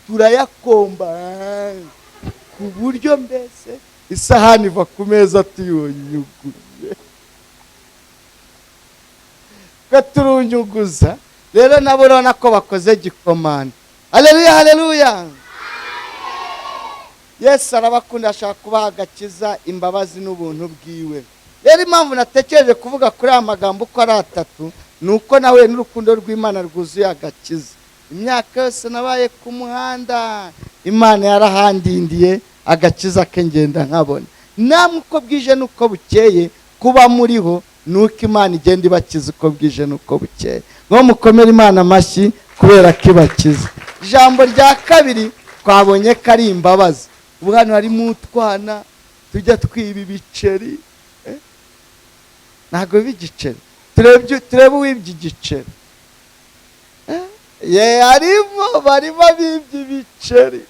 turayakomba ku buryo mbese isahani iva ku meza tuyunyuguye gaturunyuguza. Rero nabo urabona ko bakoze gikomanda. Haleluya, haleluya. Yesu arabakunda, ashaka kubaha agakiza, imbabazi n'ubuntu bwiwe. Rero impamvu natekereje kuvuga kuri aya magambo uko ari atatu, nuko nawe n'urukundo rw'Imana rwuzuye agakiza. Imyaka yose nabaye ku muhanda, Imana yarahandindiye, agakiza ke ngenda nkabona. Namwe uko bwije n'uko bukeye kuba muriho, nuko Imana igenda ibakiza uko bwije n'uko bukeye. Ngo mukomere Imana amashyi kubera ko ibakiza. Ijambo rya kabiri twabonye ko ari imbabazi. Ubu hano harimo utwana tujya twiba ibiceri, ntabwo b'igiceri, turebe uwibye igiceri, harimo barimo bibye ibiceri.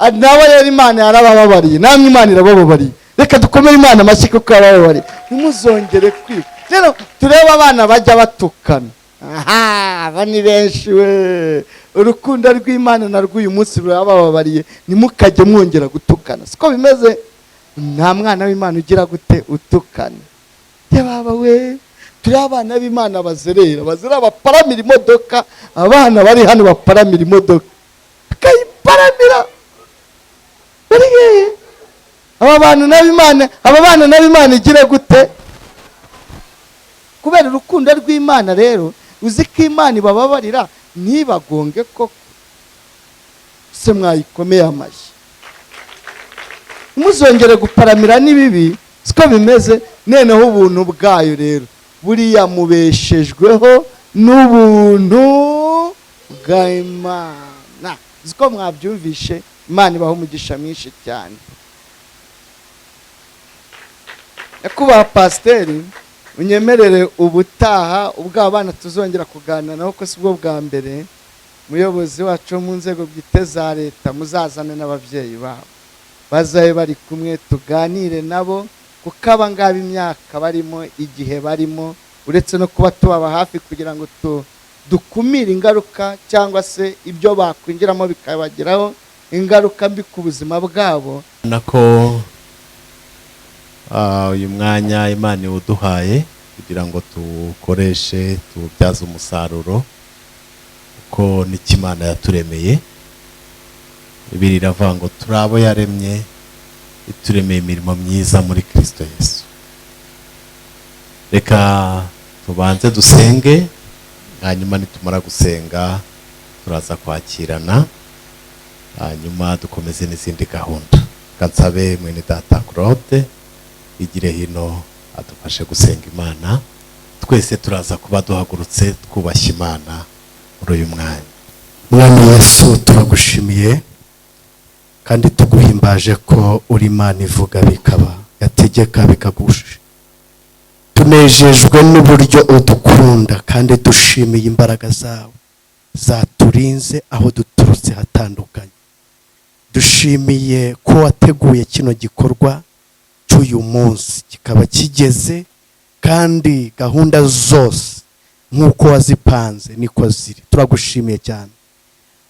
Nabo rero Imana yarabababariye, namwe Imana irabababariye. Reka dukomere Imana amashyi kuko yarababariye. Ntimuzongere kwiba. Rero turebe abana bajya batukana. Aba ni benshi we. Urukundo rw'Imana na rw'uyu munsi rurabababariye, nimukajye mwongera gutukana. Siko bimeze? Nta mwana w'Imana ugira gute utukana. Baba we, turi abana b'Imana bazerera baparamira imodoka. Abana bari hano baparamira imodoka, akayiparamira bariye. Aba bana n'Imana igira gute? Kubera urukundo rw'Imana rero, uzi ko Imana ibababarira ntibagonge koko. Se mwayikomeye amashyi. Muzongere guparamira n'ibibi. Siko bimeze? Neneho ubuntu bwayo rero buriya mubeshejweho n'ubuntu bw'Imana. Ziko mwabyumvishe. Imana ibaho umugisha mwinshi cyane. Nyakubahwa pasiteri, unyemerere ubutaha ubwo abana tuzongera kuganira naho ko sibwo bwa mbere. Muyobozi wacu mu nzego bwite za leta muzazane n'ababyeyi babo, bazaye bari kumwe tuganire nabo, kuko abangaba imyaka barimo, igihe barimo, uretse no kuba tubaba hafi kugira ngo dukumire ingaruka cyangwa se ibyo bakwinjiramo bikabagiraho ingaruka mbi ku buzima bwabo. Nako uyu mwanya Imana iwuduhaye kugira ngo tukoreshe tubyaze umusaruro uko n'Imana yaturemeye. Bibiri iravuga ngo turi abo yaremye, ituremeye imirimo myiza muri Kristo Yesu. Reka tubanze dusenge, hanyuma nitumara gusenga turaza kwakirana, hanyuma dukomeze n'izindi gahunda. Kansabe mwene data Claude igire hino adufashe gusenga Imana. Twese turaza kuba duhagurutse twubashye Imana muri uyu mwanya. Mwami Yesu, turagushimiye kandi tuguhimbaje ko uri Imana ivuga bikaba, yategeka bikagusha. Tunejejwe n'uburyo udukunda kandi dushimiye imbaraga zawe zaturinze aho duturutse hatandukanye. Dushimiye ko wateguye kino gikorwa cy'uyu munsi kikaba kigeze, kandi gahunda zose nk'uko wazipanze niko ziri. Turagushimiye cyane.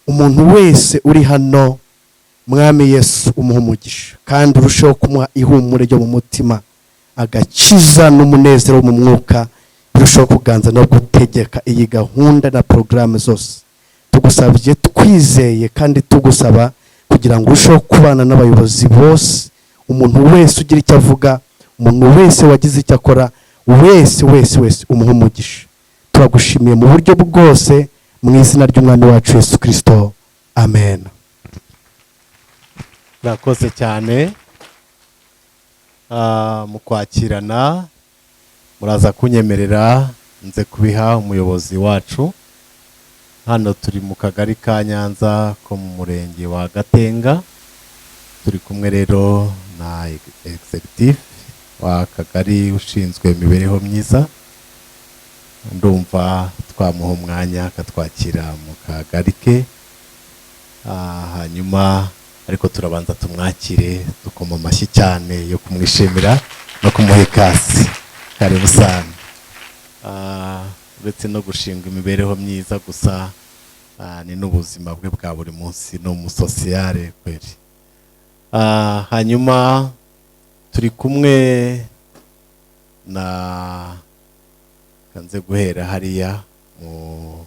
Umuntu wese uri hano Mwami Yesu umuha umugisha, kandi urushaho kumuha ihumure ryo mu mutima, agakiza n'umunezero mu mwuka birushaho kuganza no gutegeka iyi gahunda na programme zose. Tugusabye twizeye kandi tugusaba kugira ngo urushaho kubana n'abayobozi bose, umuntu wese ugira icyo avuga, umuntu wese wagize icyo akora, wese umuha umugisha. Turagushimiye mu buryo bwose mu izina ry'Umwami wacu Yesu Kristo, amen. Murakoze cyane. Mu kwakirana muraza kunyemerera nze kubiha umuyobozi wacu. Hano turi mu kagari ka Nyanza ko mu murenge wa Gatenga. Turi kumwe rero na executive wa kagari ushinzwe imibereho myiza. Ndumva twamuha umwanya akatwakira mu kagari ke, hanyuma ariko turabanza tumwakire dukoma amashyi cyane yo kumwishimira no kumuha ikaze. Karibu sana. Uretse no gushinga imibereho myiza gusa, ni n'ubuzima bwe bwa buri munsi, no mu sociale kweri. Hanyuma turi kumwe na kanze guhera hariya mu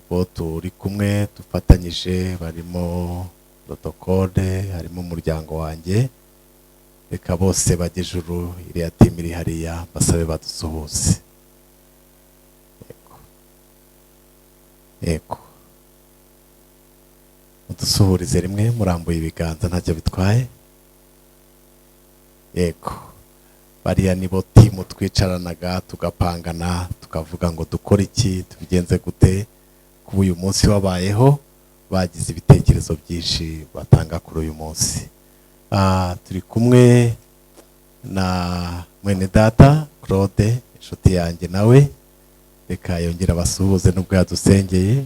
bo turi kumwe dufatanyije, barimo protocole, harimo umuryango wanjye, reka bose bagejuru iriya timu iri hariya basabe badusuhuze. Yego mudusuhurize rimwe murambuye ibiganza ntacyo bitwaye. Yego bariya nibo timu twicaranaga tugapangana tukavuga ngo dukora iki, tubigenze gute kuba uyu munsi wabayeho. Bagize ibitekerezo byinshi batanga kuri uyu munsi. Turi kumwe na mwene data Claude, inshuti yanjye, nawe reka yongera basuhuze nubwo yadusengeye.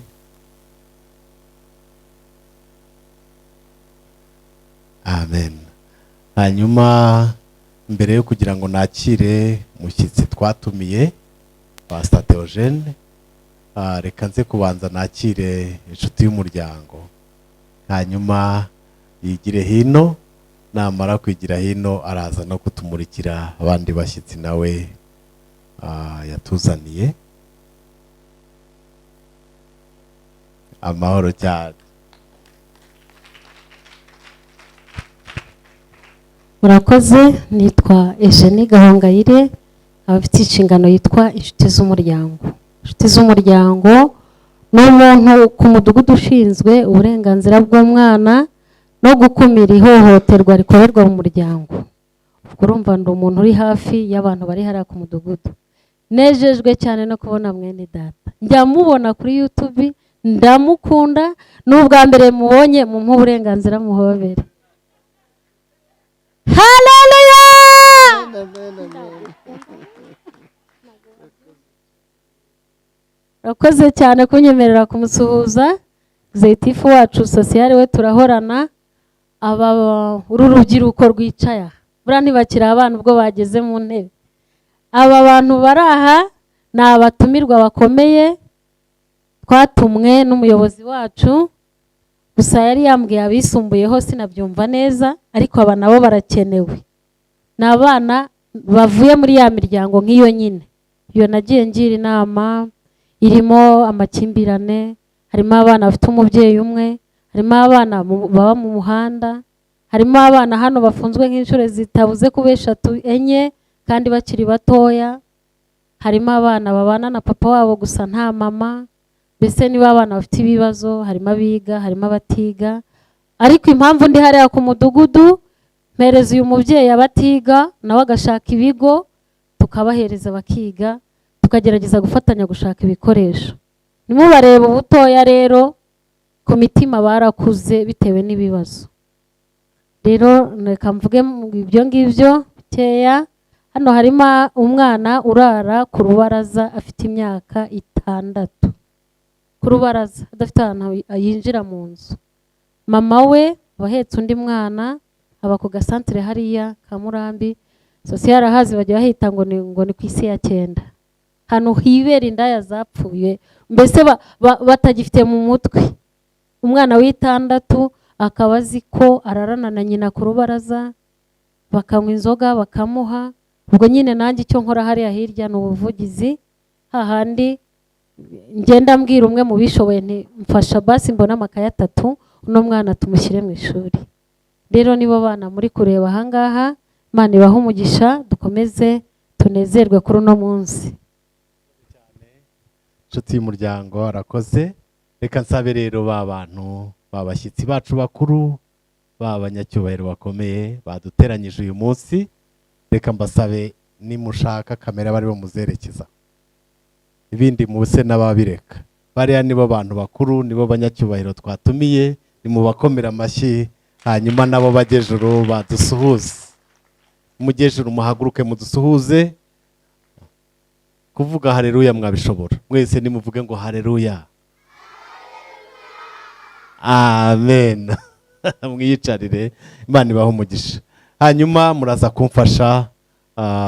Amen. Hanyuma mbere yo kugira ngo nakire umushyitsi twatumiye Pst Theogene, reka nze kubanza nakire inshuti y'umuryango, hanyuma yigire hino, namara kwigira hino araza no kutumurikira abandi bashyitsi nawe yatuzaniye. Amahoro cyane. Murakoze, nitwa Eugenie Gahongayire, abafite inshingano yitwa inshuti z'umuryango. Inshuti z'umuryango ni umuntu ku mudugudu ushinzwe uburenganzira bw'umwana no gukumira ihohoterwa rikorerwa mu muryango. Urumva ndi umuntu uri hafi y'abantu bari hariya ku mudugudu. Nejejwe cyane no kubona mwene data, njya mubona kuri YouTube, ndamukunda, n'ubwa mbere mubonye mumpa uburenganzira muhobere. Haleluya! Rakoze cyane kunyemerera kumusuhuza. Zetifu wacu sociale we turahorana, uru rubyiruko rwicaye buriya ntibakiri abana ubwo bageze mu ntebe. Aba bantu bari aha ni abatumirwa bakomeye twatumwe n'umuyobozi wacu, gusa yari yambwiye abisumbuyeho sinabyumva neza, ariko aba nabo barakenewe. Ni abana bavuye muri ya miryango nk'iyo nyine, iyo nagiye ngira inama, irimo amakimbirane, harimo abana bafite umubyeyi umwe, harimo abana baba mu muhanda, harimo abana hano bafunzwe nk'inshuro zitabuze kuba 3, 4 kandi bakiri batoya, harimo abana babana na papa wabo gusa nta mama. Mbese niba abana bafite ibibazo, harimo abiga, harimo abatiga. Ariko impamvu ndi hariya ku mudugudu, mpereza uyu mubyeyi abatiga nawe agashaka ibigo tukabahereza bakiga, tukagerageza gufatanya gushaka ibikoresho. Nimubareba ubutoya rero, ku mitima barakuze bitewe n'ibibazo. Rero reka mvuge ibyo ngibyo bikeya. Hano harimo umwana urara ku rubaraza afite imyaka 6. Ku rubaraza adafite ahantu yinjira mu nzu. Mama we bahetse undi mwana aba ku gasantere hariya ka Murambi, sociale ahazi bajya bahita ngo ni ku isi ya 9. Hano hibera indaya zapfuye, mbese batagifite mu mutwe. Umwana w'6 akaba azi ko ararana na nyina ku rubaraza, bakanywa inzoga bakamuha. Ubwo nyine nanjye icyo nkora hariya hirya ni ubuvugizi, hahandi ngenda mbwira umwe mu bishoboye nti mfasha basi mbona amakaye 3 uno mwana tumushyire mu ishuri. Rero nibo bana muri kureba ahangaha, Imana ibahe umugisha, dukomeze tunezerwe kuri uno munsi. Inshuti y'umuryango arakoze. Reka nsabe rero bantu babashyitsi bacu bakuru, banyacyubahiro bakomeye baduteranyije uyu munsi, reka mbasabe nimushaka kamera bari bamuzerekeza, ibindi mubuse n'ababireka. Bariya nibo bantu bakuru, nibo banyacyubahiro twatumiye, nimubakomera amashyi, hanyuma nabo bagejuru badusuhuze. Mugejuru muhaguruke mudusuhuze. Kuvuga haleluya mwabishobora mwese, nimuvuge ngo haleluya. Amen. Mwiyicarire, Imana ibahe umugisha. Hanyuma muraza kumfasha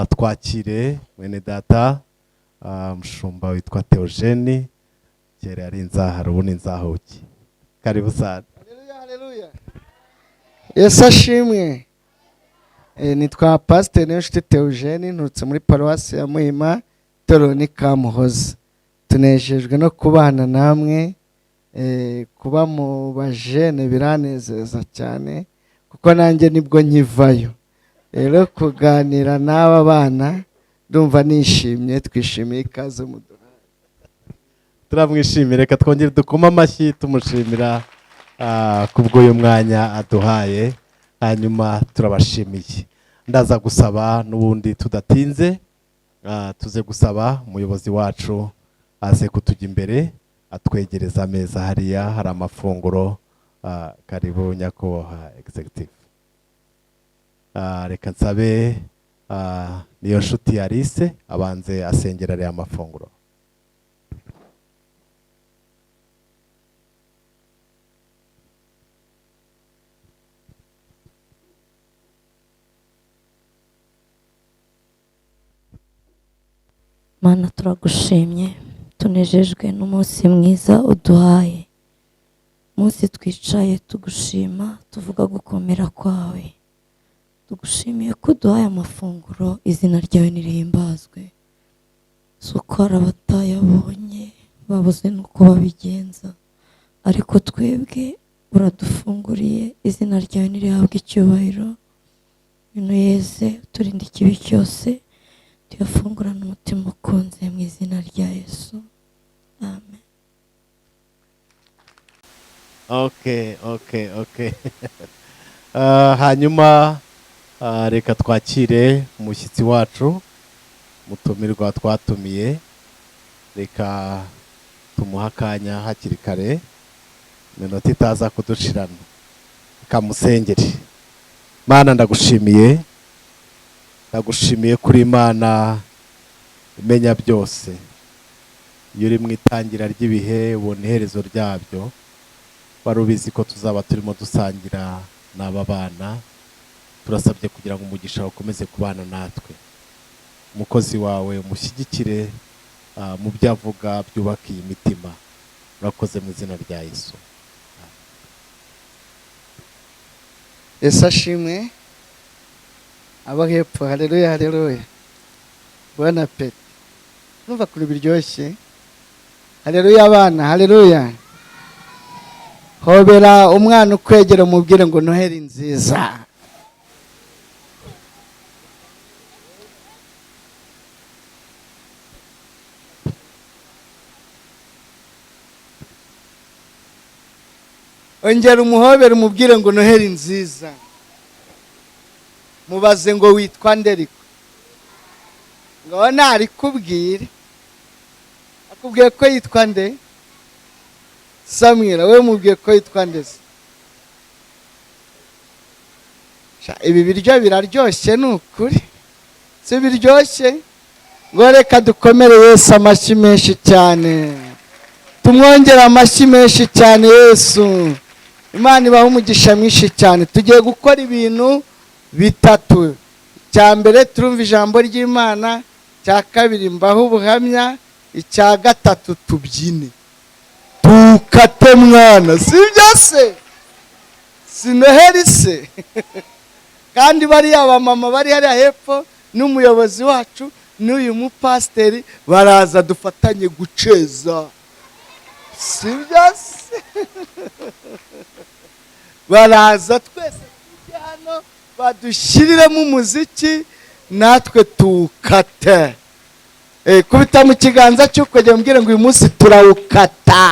twakire mwene data mushumba witwa Theogene, kera yari inzahara ubu ni inzahuke. Karibu sana. Haleluya. Yesu ashimwe. Nitwa Pst Theogene, nturutse muri paruwasi ya Muhima, Itorero ni Kamuhoza. Tunejejwe no kubana namwe, kuba mu bajene biranezeza cyane kuko nanjye nibwo nkivayo. Rero kuganira n'aba bana ndumva nishimye, twishimiye ikaze muduha. Turamwishimira, reka twongere dukoma amashyi tumushimira kubw'uyu mwanya aduhaye. Hanyuma turabashimiye. Ndaza gusaba n'ubundi tudatinze, tuze gusaba umuyobozi wacu aze kutujya imbere atwegereza ameza hariya hari amafunguro. Karibu nyakubahwa executive. Reka nsabe niyo nshuti Alice abanze asengera ariya mafunguro. Mana turagushimye, tunejejwe n'umunsi mwiza uduhaye. Munsi twicaye tugushima, tuvuga gukomera kwawe. Tugushimiye ko uduhaye amafunguro, izina ryawe nirihimbazwe. Suko hari abatayabonye babuze nuko babigenza, ariko twebwe uradufunguriye, izina ryawe nirihabwe icyubahiro. Bino yeze turinde ikibi cyose, tuyafungurana umutima ukunze mu izina rya Yesu, amen. Okay. Hanyuma reka twakire umushyitsi wacu mutumirwa twatumiye. Reka tumuha akanya hakiri kare, iminota itaza kudushirana. Kamusengere. Mana ndagushimiye, ndagushimiye kuri Imana imenya byose. Iyo uri mu itangira ry'ibihe ubona iherezo ryabyo. Wari ubizi ko tuzaba turimo dusangira n'aba bana. Turasabye kugira ngo umugisha ukomeze kubana natwe. Umukozi wawe umushyigikire mu byo avuga byubakiye imitima. Urakoze mu izina rya Yesu. Yesu ashimwe. Aba hepfo, haleluya. Bwana peti. Numva kuri biryoshye. Haleluya abana, haleluya. Hobera umwana ukwegera umubwire ngo Noheli nziza. Ongera umuhobere umubwire ngo Noheli nziza. Mubaze ngo witwa nderiko. Ngo nari kubwire. Akubwiye ko yitwa nde? Samwira, we mubwiye ko yitwa ndese. Ibi biryo biraryoshye nukuri. Si biryoshye? Ngo reka dukomere Yesu amashyi menshi cyane. Tumwongera amashyi menshi cyane Yesu. Imana ibaha umugisha mwinshi cyane. Tugiye gukora ibintu bitatu. Cya mbere turumva ijambo ry'Imana, cya kabiri mbaho ubuhamya, icya gatatu tubyine. Tukate mwana, sibyo se? Si Noheli se? Kandi bariya abamama bari hariya hepfo n'umuyobozi wacu n'uyu mupasiteri baraza dufatanye guceza. Sibyo se? Baraza twese tujye hano badushiriremo umuziki natwe tukate. Kubita mu kiganza cy'ukujya mbwira ngo uyu munsi turawukata.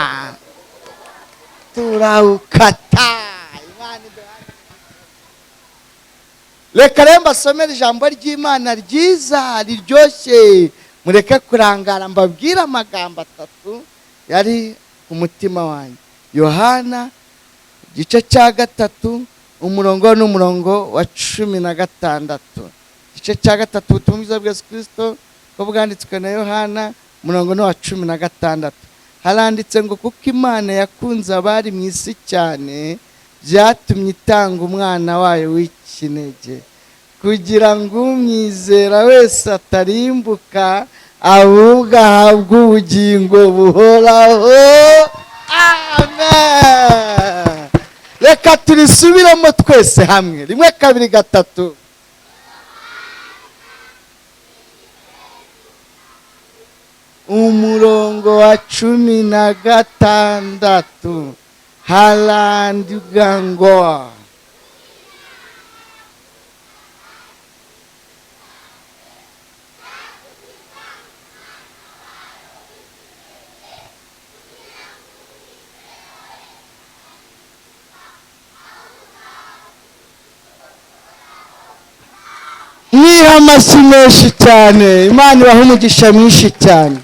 Reka rero mbasomere ijambo ry'Imana ryiza riryoshye. Mureke kurangara mbabwire amagambo atatu yari ku mutima wanjye. Yohana igice cya 3 umurongo n'umurongo wa 16. Igice cya 3 ubutumwa bwiza bwa Yesu Kristo ko bwanditswe na Yohana umurongo wa 16. Haranditse ngo kuko Imana yakunze abari mu isi cyane byatumye itanga umwana wayo w'ikinege kugira ngo umwizera wese atarimbuka ahubwo ahabwe ubugingo buhoraho. Amen. Reka turisubiremo twese hamwe, 1 2 3. Umurongo wa 16 harandika ngo niha amashyi menshi cyane. Imana ibaha umugisha mwinshi cyane.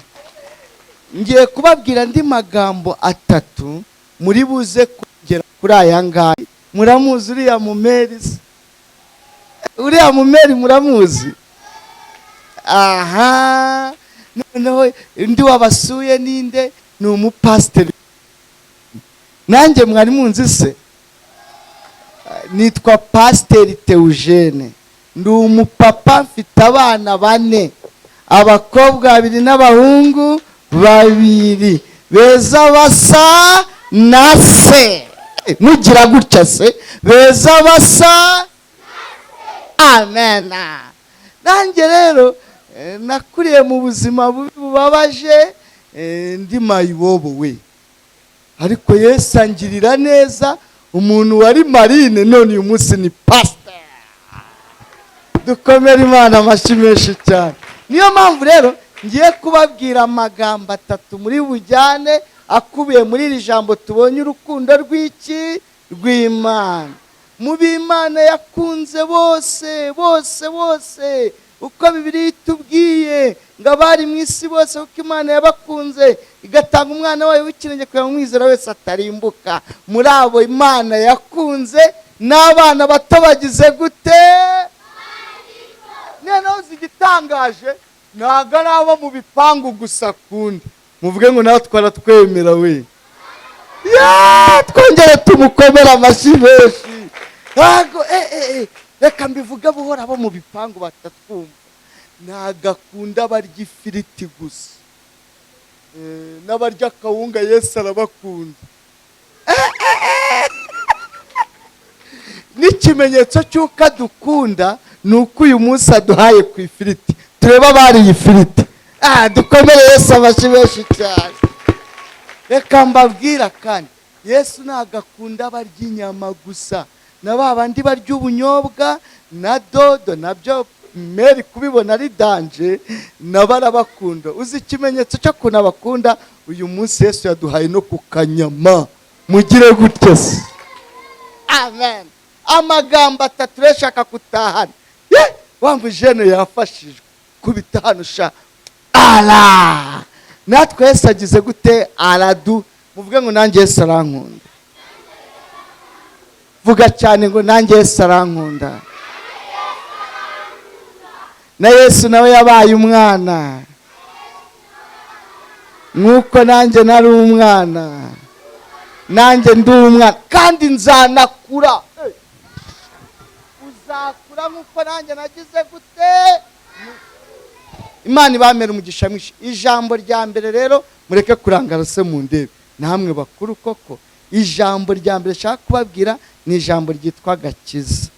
Ngiye kubabwira andi magambo 3 muri buze kugera kuri aya ngaya. Muramuzi uriya mumeri? Uriya mumeri muramuzi? Aha, noneho ndi wabasuye ninde? Ni umupasiteri. Nanjye mwari munzi se? Nitwa Pasiteri Theogene. Ndi umupapa, mfite abana 4, abakobwa 2 n'abahungu 2, beza basa na se. Mugira gutya se, beza basa. Amen. Nanjye rero nakuriye mu buzima bubabaje, ndi mayibobo we, ariko Yesu angirira neza. Umuntu wari marine none uyu munsi ni pastor. Dukomere Imana amashyi menshi cyane. Niyo mpamvu rero ngiye kubabwira amagambo 3 muri bujyane akubiye muri iri jambo tubonye, urukundo rw'iki? Rw'Imana. Mu b'Imana yakunze bose bose bose, uko Bibiliya itubwiye ngo abari mu isi bose uko Imana yabakunze igatanga umwana wayo w'ikinege kugira ngo umwizera wese atarimbuka. Muri abo Imana yakunze n'abana bato bagize gute? Noneho zigitangaje, ntago ari abo mu bipangu gusa kundi. Muvuge ngo nawe twaratwemera we. Twongere tumukomera amashyi menshi. Ntago reka mbivuga buhora abo mu bipangu batatwumva. Ntagakunda barya ifiriti gusa, n'abarya kawunga Yesu arabakunda. N'ikimenyetso cy'uko adukunda nuko uyu munsi aduhaye ku ifiriti. Tureba bariye ifiriti. Dukomere Yesu amashyi menshi cyane. Reka mbabwira kandi Yesu ntagakunda barya inyama gusa, na babandi barya ubunyobwa na dodo, nabyo Meri kubibona ari danje, nabarabakunda. Uzi ikimenyetso cyo kunabakunda? Uyu munsi Yesu yaduhaye no kukanyama. Mugire gutya se. Amen. Amagambo 3 reshaka kutahana. Wambu jene yafashijwe kubita hano sha. Ala! Natwe Yesu agize gute? Aradu. Muvuge ngo nanjye Yesu arankunda. Vuga cyane ngo nanjye Yesu arankunda. Na Yesu nawe yabaye umwana, nuko nanjye nari umwana, nanjye ndi umwana kandi nzanakura. Uzakura nkuko nanjye nagize gute? Imana ibamere umugisha mwinshi. Ijambo rya mbere rero mureke kurangara se mu ndebe, namwe bakuru koko. Ijambo rya mbere shaka kubabwira ni ijambo ryitwa agakiza.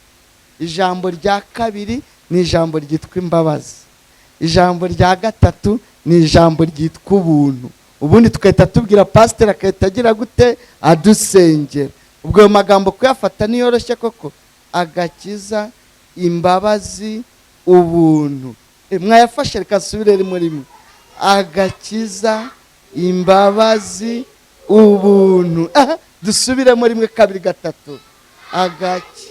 Ijambo rya kabiri ni ijambo ryitwa imbabazi. Ijambo rya gatatu ni ijambo ryitwa ubuntu. Ubundi tukahita tubwira pasiteri akahita agira gute? Adusengera. Ubwo ayo magambo kuyafata niyoroshye koko. Agakiza, imbabazi, ubuntu. Mwayafashe reka nsubire rimwe. Agakiza, imbabazi, ubuntu. Dusubiremo 1 2 3. Agakiza.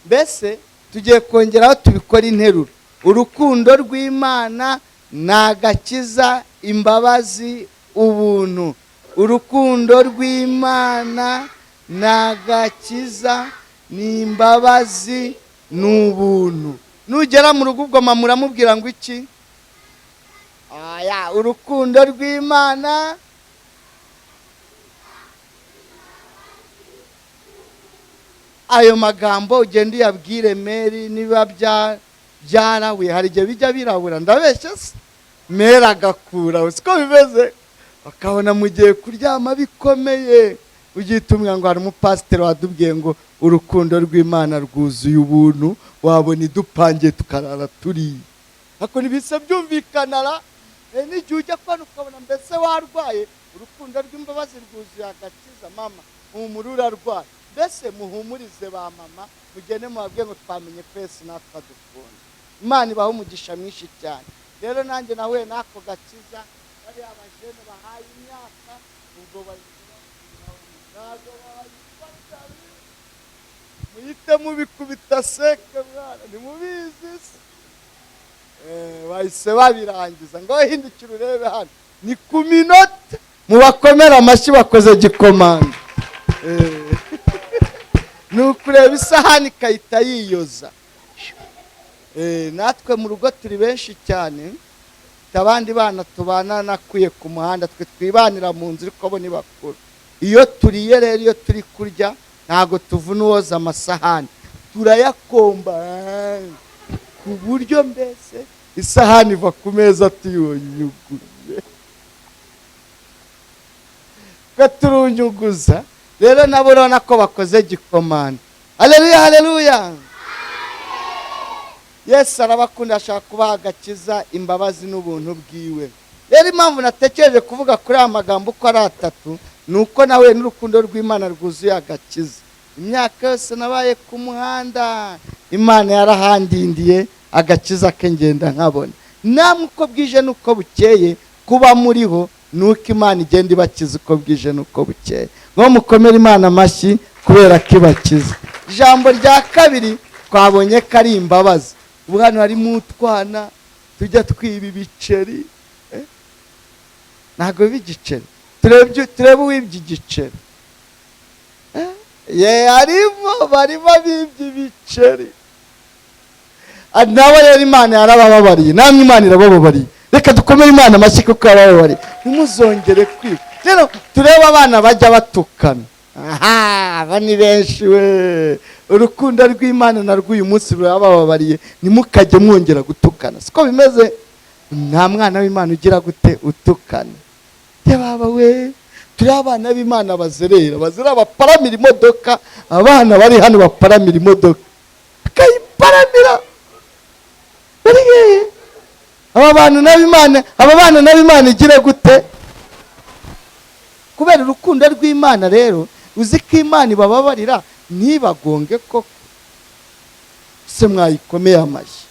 Mbese tugiye kongeraho tubikora interuro. Urukundo rw'Imana n'agakiza, imbabazi, ubuntu. Urukundo rw'Imana n'agakiza, n'imbabazi, n'ubuntu. Nugera mu rugo ubwo muramubwira ngo iki? Urukundo rw'Imana, ayo magambo ugende uyabwire Meri niba byarawe hari igihe bijya birabura ndabeshya se mera agakura siko bimeze bakabona mugiye kuryama bikomeye ugitumwa ngo hari umupasiteri wadubwiye ngo urukundo rw'Imana rwuzuye ubuntu wabona idupangiye tukarara turi ako nibise byumvikanara n'igihe ujya kwana ukabona mbese warwaye urukundo rw'imbabazi rwuzuye agakiza mama umurura arwaye mbese muhumurize ba mama mugene mubabwiye ngo twamenye kwese natwe dukunda Imana ibaho umugisha mwinshi cyane rero nanjye nahuye n'ako gakiza bari abajene bahaye imyaka ubwo muhite mubikubita seke mwana ntimubizi se bahise babirangiza ngo hindukira urebe hano ni ku minota mubakomera amashyi bakoze gikomanda ni ukureba isahani ikahita yiyoza natwe mu rugo turi benshi cyane abandi bana tubana nakuye ku muhanda twe twibanira mu nzu ariko bo ni bakuru iyo turiye rero iyo turi kurya ntago tuvuna uwoza amasahani turayakomba ku buryo mbese isahani iva ku meza tuyunyuguye turunyuguza rero nabo urabona ko bakoze gikomanda haleluya haleluya Yesu arabakunda ashaka kubaha agakiza imbabazi n'ubuntu bwiwe rero impamvu natekereje kuvuga kuri aya magambo uko ari atatu nuko nawe n'urukundo rw'Imana rwuzuye agakiza imyaka yose nabaye ku muhanda Imana yarahandindiye agakiza ke ngenda nkabona namwe uko bwije nuko bukeye kuba muriho nuko Imana igenda ibakiza uko bwije nuko bukeye ngo mukomere Imana amashyi kubera ko ibakiza ijambo rya kabiri twabonye ko ari imbabazi ubu hano harimo utwana tujya twiba ibiceri ntabwo b'igiceri turebe uwibye igiceri barimo bibye ibiceri nawe rero Imana yarabababariye namwe Imana irabababariye reka dukomere Imana amashyi kuko yarababariye ntimuzongere kwiba rero turebe abana bajya batukana aba ni benshi we urukundo rw'Imana narwo uyu munsi rurabababariye nimukajye mwongera gutukana siko bimeze nta mwana w'Imana ugira gute utukana baba we turi abana b'Imana bazerera baparamira imodoka abana bari hano baparamira imodoka akayiparamira aba bana n'Imana igira gute kubera urukundo rw'Imana rero uzi ko Imana ibababarira ntibagonge koko se mwayikomeye amashyi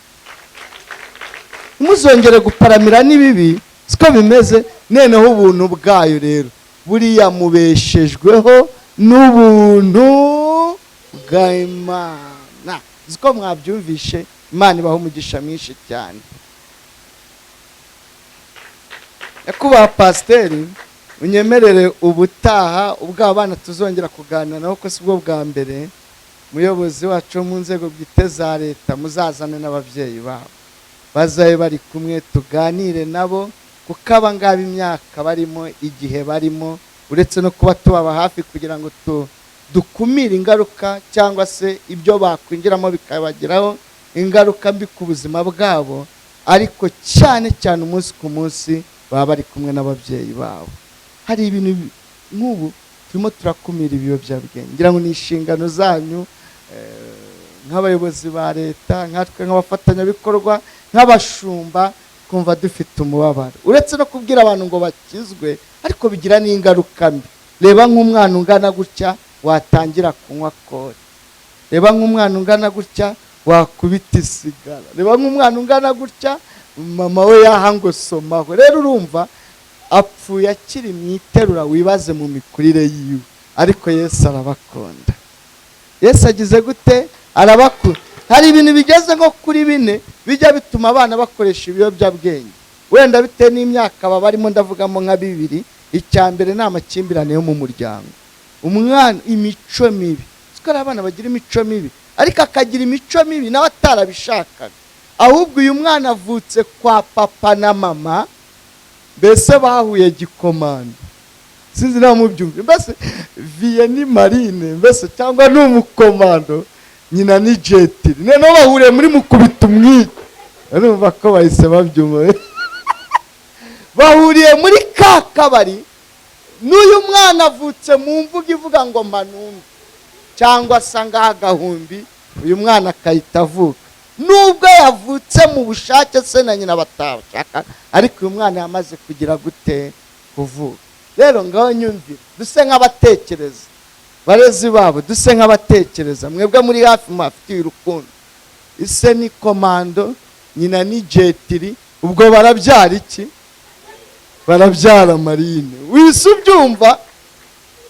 muzongere guparamira n'ibibi siko bimeze neneho ubuntu bwayo rero buriya mubeshejweho n'ubuntu bw'Imana ziko mwabyumvishe Imana ibaho umugisha mwinshi cyane yakubaha pasiteri unyemerere ubutaha ubwo abana tuzongera kuganira naho ko si bwo bwa mbere umuyobozi wacu mu nzego bwite za leta muzazane n'ababyeyi babo bazabe bari kumwe tuganire nabo kuko aba ngaba imyaka barimo igihe barimo uretse no kuba tubaba hafi kugira ngo dukumire ingaruka cyangwa se ibyo bakwinjiramo bikabagiraho ingaruka mbi ku buzima bwabo ariko cyane cyane umunsi ku munsi baba bari kumwe n'ababyeyi babo hari ibintu nk'ubu turimo turakumira ibiyobyabwenge ngira ngo ni inshingano zanyu nk'abayobozi ba leta nkatwe nk'abafatanyabikorwa nk'abashumba kumva dufite umubabaro uretse no kubwira abantu ngo bakizwe ariko bigira n'ingaruka mbi reba nk'umwana ungana gutya watangira kunywa kore reba nk'umwana ungana gutya wakubita isigara reba nk'umwana ungana gutya mama we yahangosomaho rero urumva apfuye akiri mu iterura wibaze mu mikurire yiwe ariko Yesu arabakunda Yesu agize gute arabakunda hari ibintu bigeze nko kuri 4 bijya bituma abana bakoresha ibiyobyabwenge wenda bite n'imyaka barimo ndavugamo nka 2 icyambere n'amakimbirane yo mu muryango umwana imico mibi sikora abana bagira imico mibi ariko akagira imico mibi nawe atarabishakaga ahubwo uyu mwana avutse kwa papa na mama mbese bahuye gikomanda sinzi nawe mubyumve mbese vie ni marine mbese cyangwa n'umukomando nyina ni jetiri noneho bahuriye muri mukubita tumwice. Urumva ko bahise babyumva. Bahuriye muri ka kabari, n'uyu mwana avutse mu mvuga ivuga ngo manumbi cyangwa sanga agahumbi, uyu mwana akahita avuka. Nubwo yavutse mu bushake se na nyina batashaka, ariko uyu mwana yamaze kugira gute kuvuka. Rero ngaho nyumvira, duse nk'abatekereza barezi babo, duse nk'abatekereza mwebwe muri hafi mafitiye urukundo. Ise ni komando, nyina ni jetiri, ubwo barabyara iki? Barabyara Marine. Wise ubyumva?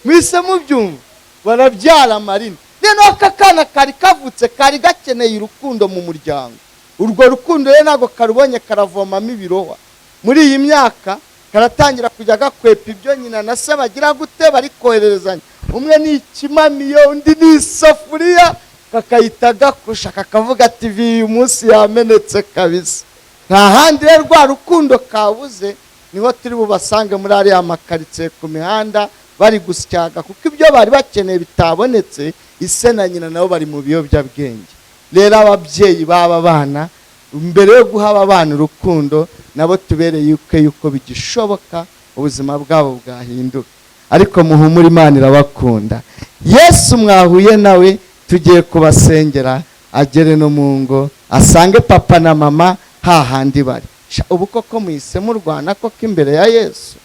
Mwise mubyumva? Barabyara Marine. Neno aka kana kari kavutse kari gakeneye urukundo mu muryango. Urwo rukundo rero nago karubonye karavomamo ibirohwa. Muri iyi myaka karatangira kujya gakwepa ibyo nyina na se bagira gute bari kohererezanya. Umwe ni ikimamiyo, undi ni isafuriya, kakayita gakusha kakavuga ati uyu munsi yamenetse kabisa. Nta handi rero rwa rukundo kabuze, niho turi bubasange muri ariya makaritsiye ku mihanda bari gusyaga, kuko ibyo bari bakeneye bitabonetse. Ise na nyina nabo bari mu biyobyabwenge. Rero ababyeyi baba bana, mbere yo guha abana urukundo, nabo tubereye yuko bigishoboka ubuzima bwabo bwahinduka. Ariko muhumure, Imana irabakunda. Yesu mwahuye nawe tugiye kubasengera, agere no mu ngo, asange papa na mama hahandi bari. Ubu koko muhise murwana koko imbere ya Yesu,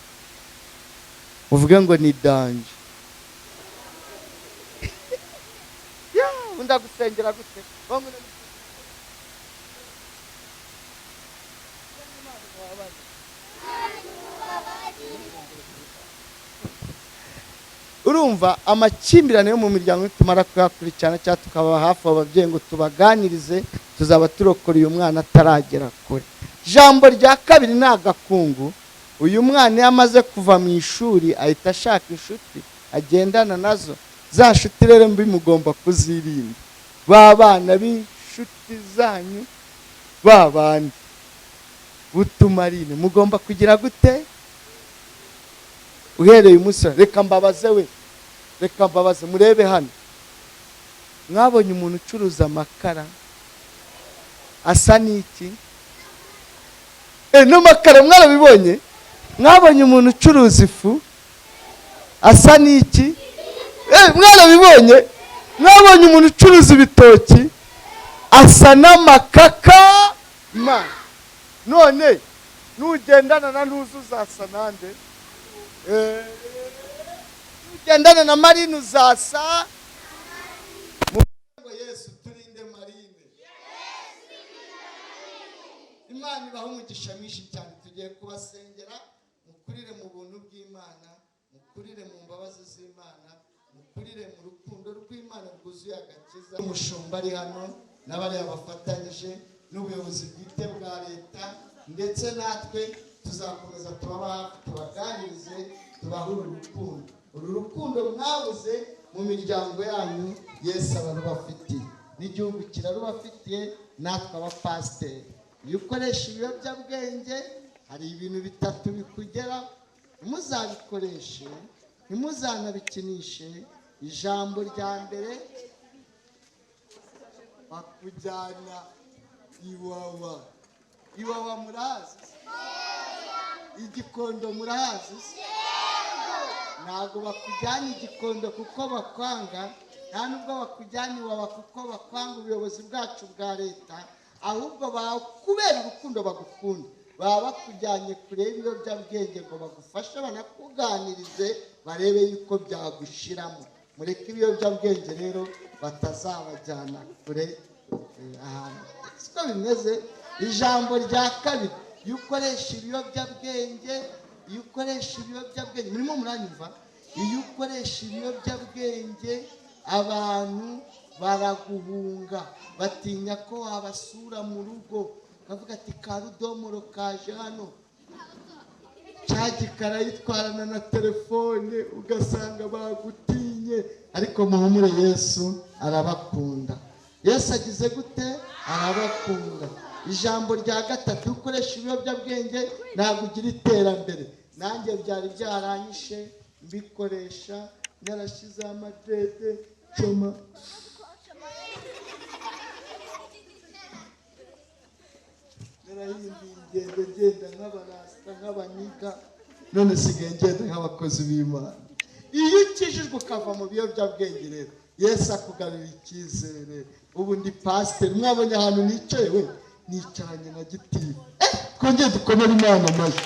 uvuge ngo ni danje. Ndagusengera gute? Urumva amakimbirane yo mu miryango tumara kuyakurikirana cyangwa tukaba hafi ababyeyi ngo tubaganirize, tuzaba turokora uyu mwana ataragera kure. Jambo rya kabiri ni agakungu. Uyu mwana yamaze kuva mu ishuri ahita ashaka inshuti agendana nazo. Za nshuti rero mbi mugomba kuzirinda. Ba bana b'inshuti zanyu babandi butumarine mugomba kugira gute? Uhereye umunsi, reka mbabaze murebe hano. Mwabonye umuntu ucuruza amakara asa n'iki? N'amakara mwarabibonye? Mwabonye umuntu ucuruza ifu asa n'iki? Mwarabibonye? Mwabonye umuntu ucuruza ibitoki asa n'amakaka? None nugendana na Ntuzu uzasa nande? Nugendana na Marine uzasa? Yesu turinde Marine. Imana ibahe umugisha mwinshi cyane. Tugiye kubasengera, mukurire mu buntu bw'Imana, mukurire mu mbabazi z'Imana, mukurire mu rukundo rw'Imana rwuzuye agakiza. Umushumba ari hano n'abari abafatanyije n'ubuyobozi bwite bwa leta, ndetse natwe tuzakomeza tubaganirize, tubahe urukundo. Uru rukundo mwabuze mu miryango yanyu Yesu abarubafitiye, n'igihugu kirarubafitiye, natwe abapasiteri. Iyo ukoresha ibiyobyabwenge hari ibintu bitatu bikugera, ntimuzabikoreshe, ntimuzanabikinishe. Ijambo rya mbere, bakujyana Iwawa murahazi? Igikondo murahazi? Ntabwo bakujyana Igikondo kuko bakwanga, nta nubwo bakujyana Iwawa kuko bakwanga ubuyobozi bwacu bwa leta, ahubwo kubera urukundo bagukunda baba bakujyanye kure y'ibiyobyabwenge ngo bagufashe banakuganirize barebe yuko byagushiramo. Mureke ibiyobyabwenge rero batazabajyana kure ahantu siko bimeze. Ijambo rya kabiri, iyo ukoresha ibiyobyabwenge, murimo muranyumva? Iyo ukoresha ibiyobyabwenge abantu baraguhunga, batinya ko wabasura mu rugo, kavuga ati karudomoro kaje hano, cya gikara yitwarana na telefone, ugasanga bagutinye. Ariko muhumure, Yesu arabakunda. Yesu agize gute? Arabakunda. Ijambo rya gatatu, ukoresha ibiyobyabwenge ntabwo ugira iterambere. Nanjye byari byaranyishe mbikoresha, narashize amadede coma. narahinduye ngenda nk'abarasta nk'abaniga none sigaye ngenda nk'abakozi b'Imana. Iyo ukijijwe ukava mu biyobyabwenge rero Yesu akugarura icyizere. Ubu ndi pasiteri, mwabonye ahantu nicaye we nicaranye na gitifu. Twongeye dukomere Imana amashyi.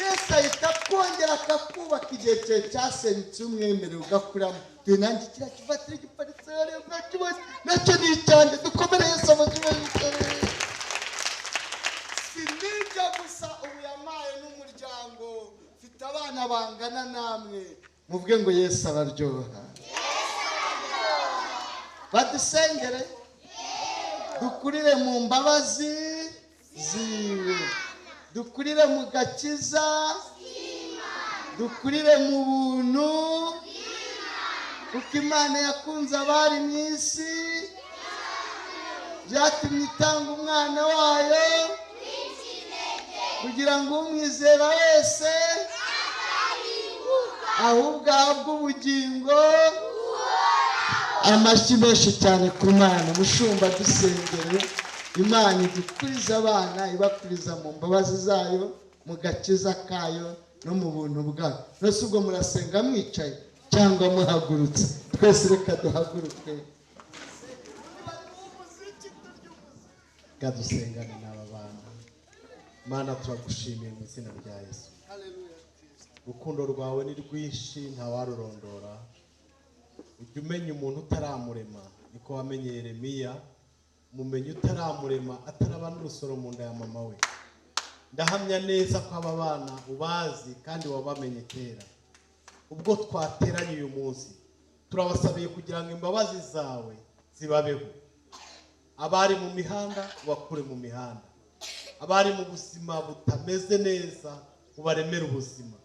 Yesu ahita kongera akakubaka igihe cyawe cyasenyutse umwemerera ugakuramo. Nanjye kiriya kivatiri giparitse hariya mwakibonye nacyo ni icyanjye. Dukomere Yesu amashyi. Si n'ibyo gusa, ubu yampaye n'umuryango, mfite abana bangana namwe. Muvuge ngo Yesu araryoha. Badusengere dukurire mu mbabazi ziwe, dukurire mu gakiza, dukurire mu buntu, kuko Imana yakunze abari mu isi byatumye itanga umwana wayo kugira ngo umwizera wese ahubwo ahabwe ubugingo. Amashyi menshi cyane ku Mana. Mushumba dusengere Imana idukuriza abana, ibakuriza mu mbabazi zayo, mu gakiza kayo no mu buntu bwayo. Nose ubwo murasenga mwicaye cyangwa muhagurutse? Twese reka duhaguruke gadusengane n'aba bana. Mana turagushimiye mu izina rya Yesu. Urukundo rwawe ni rwinshi ntawarurondora. Ujya umenya umuntu utaramurema, niko wamenye Yeremiya. Mumenye utaramurema ataraba n'urusoro mu nda ya mama we. Ndahamya neza ko aba bana ubazi kandi wabamenye kera. Ubwo twateranye uyu munsi turabasabiye kugira ngo imbabazi zawe zibabeho. Abari mu mihanda ubakure mu mihanda, abari mu buzima butameze neza ubaremere ubuzima,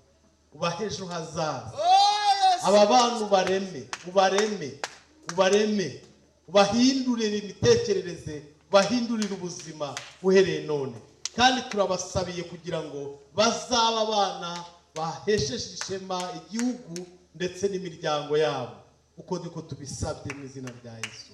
ubahe ejo hazaza. Aba bantu ubareme, ubahindurire imitekerereze, ubahindurire ubuzima uhereye none. Kandi turabasabiye kugira ngo bazaba abana bahesheje ishema igihugu ndetse n'imiryango yabo, uko niko tubisabye mu izina rya Yesu.